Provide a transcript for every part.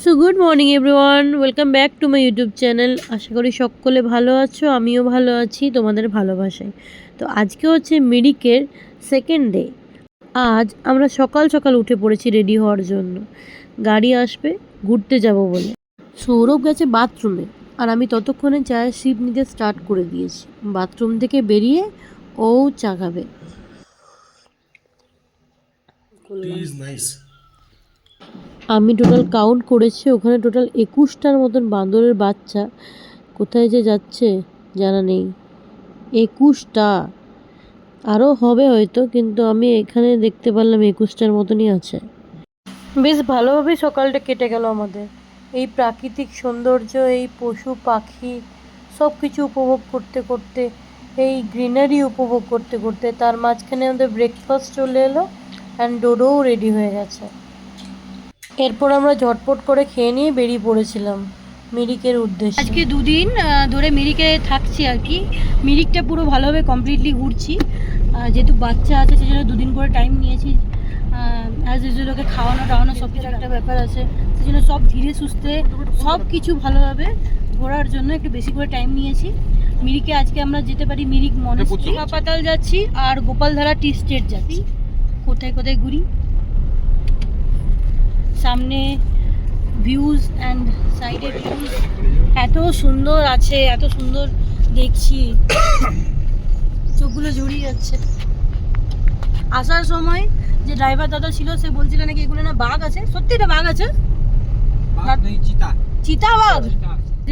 So good morning everyone, welcome back to my YouTube channel. আশা করি সকলে ভালো আছো, আমিও ভালো আছি তোমাদের ভালোবাসায়। তো আজকে হচ্ছে মিরিকের সেকেন্ড ডে। আজ আমরা সকাল সকাল উঠে পড়েছি রেডি হওয়ার জন্য, গাড়ি আসবে, ঘুরতে যাব বলে। সৌরভ গেছে বাথরুমে, আর আমি ততক্ষণে চায়ের সিপ নিতে স্টার্ট করে দিয়েছি। বাথরুম থেকে বেরিয়ে ও চা খাবে। আমি টোটাল কাউন্ট করেছি, ওখানে টোটাল 21টার মতন বান্দরের বাচ্চা। কোথায় যে যাচ্ছে জানা নেই। 21টা, আরও হবে হয়তো, কিন্তু আমি এখানে দেখতে পারলাম 21টার মতনই আছে। বেশ ভালোভাবেই সকালটা কেটে গেল আমাদের। এই প্রাকৃতিক সৌন্দর্য, এই পশু পাখি সব কিছু উপভোগ করতে করতে, এই গ্রিনারি উপভোগ করতে করতে তার মাঝখানে আমাদের ব্রেকফাস্ট চলে এলো অ্যান্ড ডোডোও রেডি হয়ে গেছে। এরপর আমরা ঝটপট করে খেয়ে নিয়ে বেরিয়ে পড়েছিলাম মিরিকের উদ্দেশ্যে। আজকে দুদিন ধরে মিরিকে থাকছি আর কি। মিরিকটা পুরো ভালোভাবে কমপ্লিটলি ঘুরছি, যেহেতু বাচ্চা আছে সেজন্য দুদিন করে টাইম নিয়েছি। অ্যাজ ইউজুয়াল ওকে খাওয়ানো টাওয়ানো সব কিছু একটা ব্যাপার আছে, সেজন্য সব ধীরে সুস্থে সব কিছু ভালোভাবে ঘোরার জন্য একটু বেশি করে টাইম নিয়েছি। মিরিকে আজকে আমরা যেতে পারি মিরিক মনেস্ট্রি, হাসপাতাল যাচ্ছি আর গোপালধারা টি স্টেট যাচ্ছি। কোথায় কোথায় ঘুরি, সামনে ভিউজ অ্যান্ড সাইডে ভিউজ এত সুন্দর আছে, এত সুন্দর দেখছি, চোখগুলো জড়িয়ে যাচ্ছে। আসার সময় যে ড্রাইভার দাদা ছিল সে বলছিল নাকি এগুলো না বাঘ আছে। সত্যি এটা বাঘ আছে? চিতা বাঘ।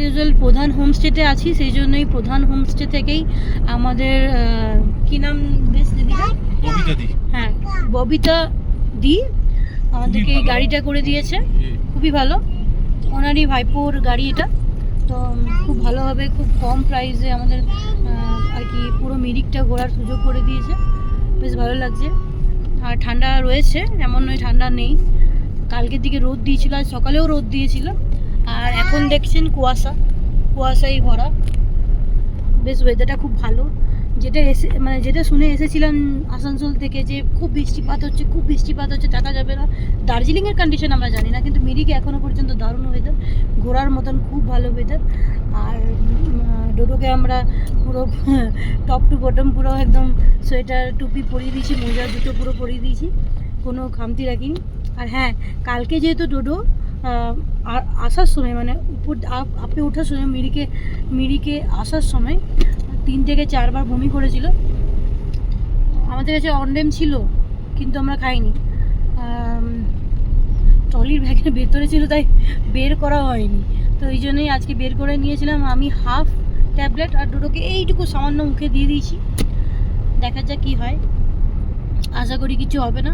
ইউজুয়াল প্রধান হোমস্টেতে আছি, সেই জন্যই প্রধান হোমস্টে থেকেই আমাদের কি নাম বেশ দিদিটা? ববিতা দি। হ্যাঁ, ববিতা দি আমাদেরকে এই গাড়িটা করে দিয়েছে, খুবই ভালো। ওনারই ভাইপোর গাড়ি এটা, তো খুব ভালোভাবে খুব কম প্রাইসে আমাদের আর কি পুরো মিরিকটা ঘোরার সুযোগ করে দিয়েছে। বেশ ভালো লাগছে। আর ঠান্ডা রয়েছে, এমন নয় ঠান্ডা নেই। কালকের দিকে রোদ দিয়েছিল, আজ সকালেও রোদ দিয়েছিল, আর এখন দেখছেন কুয়াশাই ভরা। বেশ ওয়েদারটা খুব ভালো। যেটা শুনে এসেছিলাম আসানসোল থেকে যে খুব বৃষ্টিপাত হচ্ছে, থাকা যাবে না। দার্জিলিংয়ের কন্ডিশন আমরা জানি না, কিন্তু মিরিকে এখনও পর্যন্ত দারুণ ওয়েদার, ঘোরার মতন খুব ভালো ওয়েদার। আর ডোডোকে আমরা পুরো টপ টু বটম পুরো একদম সোয়েটার টুপি পরিয়ে দিয়েছি, মোজা জুতো পুরো পরিয়ে দিয়েছি, কোনো খামতি রাখিনি। আর হ্যাঁ, কালকে যেহেতু ডোডো আসার সময় মানে উপর আপে ওঠার সময় মিরিকে আসার সময় 3 থেকে 4 বার বমি করেছিল। আমাদের কাছে অনডেম ছিল কিন্তু আমরা খাইনি, ট্রলির ব্যাগের ভেতরে ছিল, তাই বের করা হয়নি। তো এই জন্যই আজকে বের করে নিয়েছিলাম। আমি হাফ ট্যাবলেট আর ডোডোকে এইটুকু সামান্য মুখে দিয়ে দিয়েছি। দেখা যাক কী হয়, আশা করি কিছু হবে না।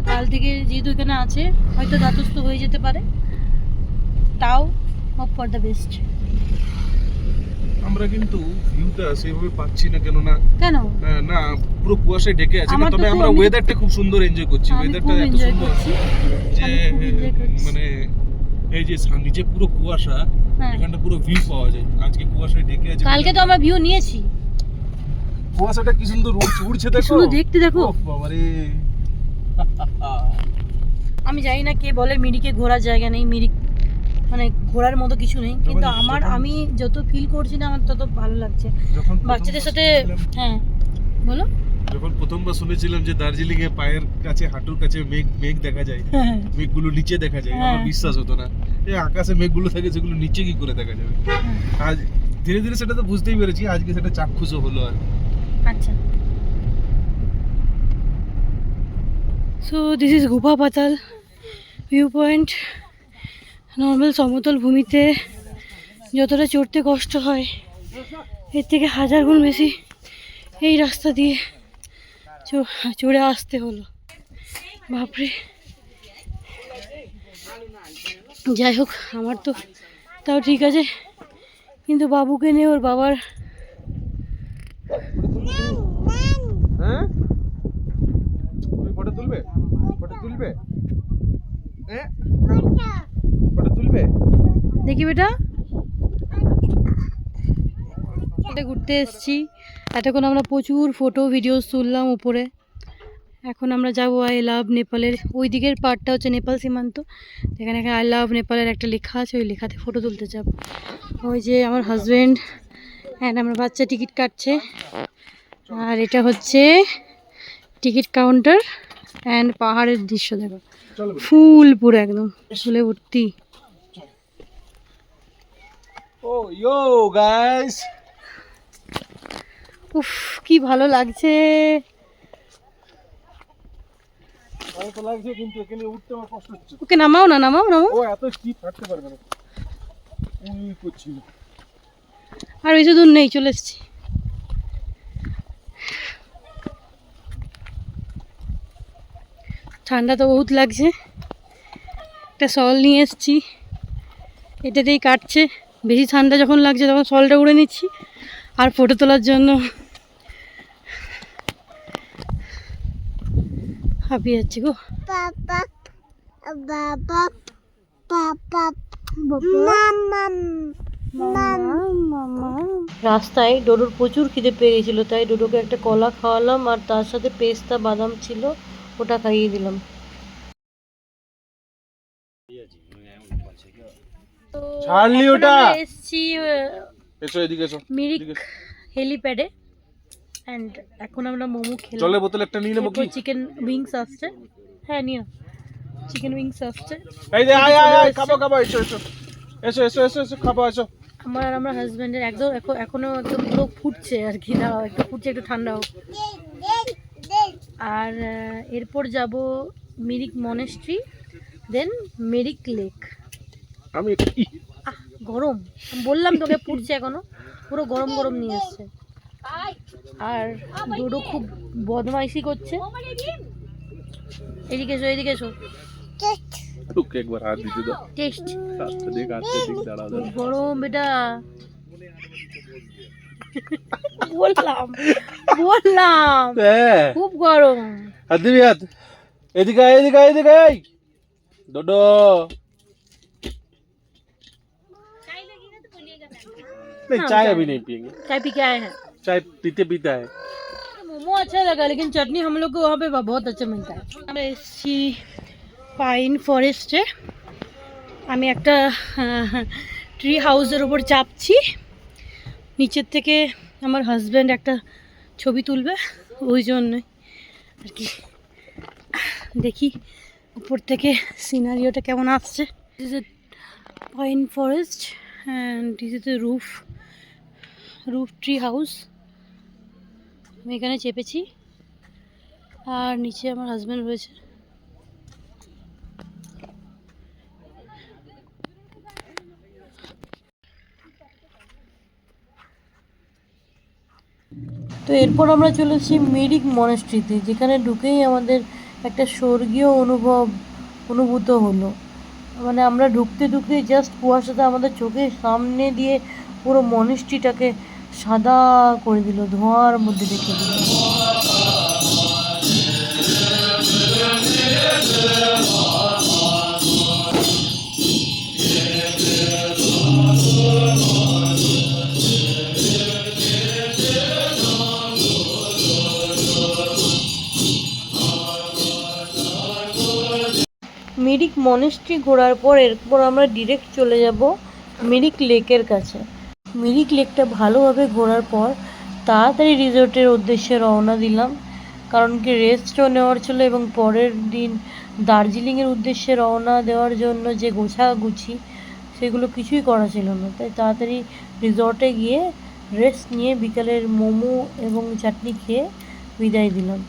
কাল থেকে যেহেতু এখানে আছে হয়তো দাতস্থ হয়ে যেতে পারে, তাও হোপ ফর দ্য বেস্ট। আমরা কিন্তু ভিউটা সেভাবে পাচ্ছি না, কেন না পুরো কুয়াশায় ঢেকে আছে না। তবে আমরা ওয়েদারটা খুব সুন্দর এনজয় করছি। ওয়েদারটা এত সুন্দর যে মানে এই যে নিচে পুরো কুয়াশা, এখানটা পুরো ভিউ পাওয়া যায়। আজকে কুয়াশায় ঢেকে আছে, কালকে তো আমরা ভিউ নিয়েছি। কুয়াশাটা কি সুন্দর উড়ছে, দেখো শুধু দেখতে দেখো। বাবারে, আমি জানি না কে বলে মিরিকে ঘোরার জায়গা নেই, মিরিক মানে ঘোরার মতো কিছু নেই, কিন্তু আমি যত ফিল করছি না আমার তত ভালো লাগছে বাচ্চাদের সাথে। হ্যাঁ বলো। যখন প্রথমবার শুনেছিলাম যে দার্জিলিং এ পায়ের কাছে হাঁটুর কাছে মেঘ দেখা যায়, মেঘগুলো নিচে দেখা যায়, আমার বিশ্বাস হতো না। এই আকাশে মেঘগুলো থাকে, সেগুলো নিচে কি করে দেখা যাবে। আজ ধীরে ধীরে সেটা তো বুঝতেই পেরেছি, আজকে সেটা চাক্ষুষও হলো। আর আচ্ছা, সো দিস ইজ গোপা পাতাল ভিউ পয়েন্ট। নর্মাল সমতল ভূমিতে যতটা চড়তে কষ্ট হয়, এর থেকে 1000 গুণ বেশি এই রাস্তা দিয়ে চড়ে আসতে হলো। বাপরে, যাই হোক আমার তো তাও ঠিক আছে, কিন্তু বাবুকে নিয়ে ওর বাবার দেখি বেটা ঘুরতে এসেছি। এতক্ষণ আমরা প্রচুর ফটো ভিডিওস তুললাম উপরে, এখন আমরা যাবো আই লাভ নেপালের ওই দিকের পার্টটা হচ্ছে নেপাল সীমান্ত, এখানে আই লাভ নেপালের একটা লেখা আছে, ওই লেখাতে ফটো তুলতে যাব। ওই যে আমার হাজব্যান্ড অ্যান্ড আমার বাচ্চা টিকিট কাটছে, আর এটা হচ্ছে টিকিট কাউন্টার অ্যান্ড পাহাড়ের দৃশ্য দেখো, ফুল পুরো একদম ফুলে ভর্তি। ও ইয়ো গাইস, উফ কি ভালো লাগছে। ভালো তো লাগছে, কিন্তু এখানে উঠতে আমার কষ্ট হচ্ছে। ওকে নামাও না, নামাও নামাও। ও এত কি হাঁটতে পারবে না, উই করছিল। আর বেশি দূর নেই, চলে এসেছি। ঠান্ডা তো বহুত লাগছে, একটা শল নিয়ে এসেছি, এটাতেই কাটছে। বেশি ঠান্ডা যখন লাগছে তখন শলটা উড়ে নিচ্ছি, আর ফটো তোলার জন্য হাঁপিয়ে যাচ্ছি গো। রাস্তায় ডোডোর প্রচুর খিদে পেয়ে গেছিলো, তাই ডোডোকে একটা কলা খাওয়ালাম, আর তার সাথে পেস্তা বাদাম ছিল ওটা খাইয়ে দিলাম। তো ছাড়লি ওটা। এসছি এসো এদিকে এসো, মিরিক হেলিপ্যাডে, এন্ড এখন আমরা মোমো খেলাম। জলের বোতল একটা নিয়ে নেবো কি? চিকেন উইংস আসছে, হ্যাঁ নিয়ে চিকেন উইংস আসছে। এই যে আয় আয় আয়, খাবো খাবো, এসো এসো এসো এসো এসো এসো, খাবো এসো। আমার আর আমার হাজব্যান্ডের একদম এখনো একদম পুরো ফুটছে আর কি, দাঁড়াও একটু ফুটছে, একটু ঠান্ডা হোক। আর এরপর যাব মিরিক মনেস্ট্রি, দেন মেরিক লেক। আমি গরম, আমি বললাম তোকে ফুটছে এখনো, পুরো গরম গরম নিয়ে এসছে। আর ডোডো খুব বদমাইশি করছে। এদিকে এসো, এদিকে এসো। তোকে একবার হাত দিতে দাও। টেস্ট আচ্ছা দেখ, আচ্ছা দেখ, দাঁড়া দাঁড়া। গরম বেটা, বললাম বললাম হ্যাঁ খুব গরম। হাত দিবি, হাত এদিকে আয়, এদিকে আয়, এদিকে আয় ডোডো। नहीं चाय अभी नहीं पियेंगे, चाय पी के आए हैं। चाय पीते पीता है। मोमो अच्छा लगा, लेकिन चटनी हम लोग को वहाँ पे बहुत अच्छा मिलता है। আমরা এসেছি পাইন ফরেস্টে, আমি একটা ট্রি হাউসের উপর চাপছি, নিচের থেকে আমার হাজব্যান্ড একটা ছবি তুলবে, ওই জন্যই আর কি। দেখি উপর থেকে সিনারিওটা কেমন আসছে। This is pine forest and this is a roof tree house. আমি এখানে চেপেছি, আর নিচে আমার হাজব্যান্ড রয়েছে। তো এরপর আমরা চলেছি মিরিক মনেস্ট্রিতে, যেখানে ঢুকেই আমাদের একটা স্বর্গীয় অনুভূত হলো। মানে আমরা ঢুকতে ঢুকতে জাস্ট কুয়াশাতে আমাদের চোখের সামনে দিয়ে পুরো মনেস্ট্রিটাকে সাদা করে দিল, ধোঁয়ার মধ্যে রেখে দিল। মিরিক মনেস্ট্রি ঘোরার পর এরপর আমরা ডিরেক্ট চলে যাব মিরিক লেকের কাছে। মিরিক লেকটা ভালোভাবে ঘোরার পর তাড়াতাড়ি রিসোর্টের উদ্দেশ্যে রওনা দিলাম, কারণ কি রেস্টও নেওয়ার ছিল এবং পরের দিন দার্জিলিংয়ের উদ্দেশ্যে রওনা দেওয়ার জন্য যে গোছাগুছি সেগুলো কিছুই করা ছিল না। তাই তাড়াতাড়ি রিসর্টে গিয়ে রেস্ট নিয়ে বিকালের মোমো এবং চাটনি খেয়ে বিদায় দিলাম।